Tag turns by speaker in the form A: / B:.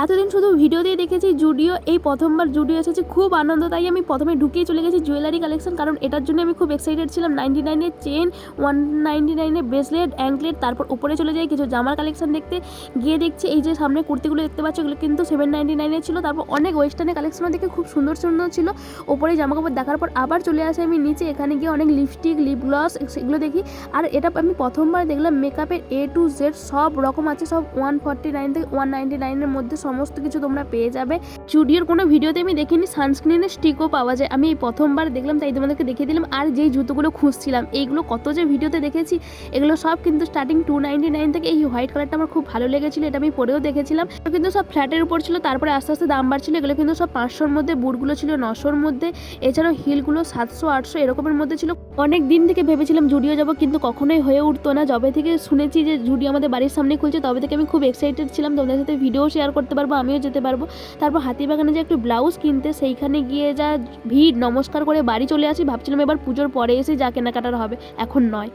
A: এতদিন শুধু ভিডিওতেই দেখেছি জুডিও, এই প্রথমবার জুডিও এসেছে, খুব আনন্দ। তাই আমি প্রথমে ঢুকেই চলে গেছি জুয়েলারি কালেকশন, কারণ এটার জন্য আমি খুব এক্সাইটেড ছিলাম। 99-এর চেন, 199-এর ব্রেসলেট, অ্যাঙ্কলেট, তারপর উপরে চলে যাই কিছু জামার কালেকশন দেখতে। গিয়ে দেখছি এই যে সামনে কুর্তিগুলো দেখতে পাচ্ছ, এগুলো কিন্তু 799-এর ছিল। তারপর অনেক ওয়েস্টার্নের কালেকশনও দেখে খুব সুন্দর সুন্দর ছিল। ওপরে জামাকাপড় দেখার পর আবার চলে আসি আমি নিচে, এখানে গিয়ে অনেক লিপস্টিক, লিপ গ্লস এগুলো দেখি। আর এটা আমি প্রথমবার দেখলাম মেকআপের A to Z সব রকম আছে, সব 149 থেকে 199-এর মধ্যে সমস্ত কিছু তোমরা পেয়ে যাবে। জুডিওর কোনো ভিডিওতে আমি দেখিনি সানস্ক্রিনের স্টিকও পাওয়া যায়, আমি এই প্রথমবার দেখলাম, তাই তোমাদেরকে দেখিয়ে দিলাম। আর যেই জুতোগুলো খুঁজছিলাম, এইগুলো কত যে ভিডিওতে দেখেছি, এগুলো সব কিন্তু স্টার্টিং 299 থেকে। এই হোয়াইট কালারটা আমার খুব ভালো লেগেছিলো, এটা আমি পরেও দেখেছিলাম। কিন্তু সব ফ্ল্যাটের উপর ছিল, তারপরে আস্তে আস্তে দাম বাড়ছিল। এগুলো কিন্তু সব 500-র মধ্যে, বুটগুলো ছিল 900-র মধ্যে, এছাড়াও হিলগুলো 700-800 এরকমের মধ্যে ছিল। অনেক দিন থেকে ভেবেছিলাম জুডিও যাবো, কিন্তু কখনোই হয়ে উঠতো না। যবে থেকে শুনেছি যে জুডিও আমাদের বাড়ির সামনে খুলছে, তবে থেকে আমি খুব এক্সাইটেড ছিলাম, তোমাদের সাথে ভিডিও শেয়ার করতে পারবো, আমিও যেতে পারবো। তারপর হাতিবাগানে যে একটু ব্লাউজ কিনতে, সেইখানে গিয়ে যা ভিড়, নমস্কার করে বাড়ি চলে আসি। ভাবছিলাম এবার পুজোর পরে এসে যা কেনাকাটার হবে, এখন নয়।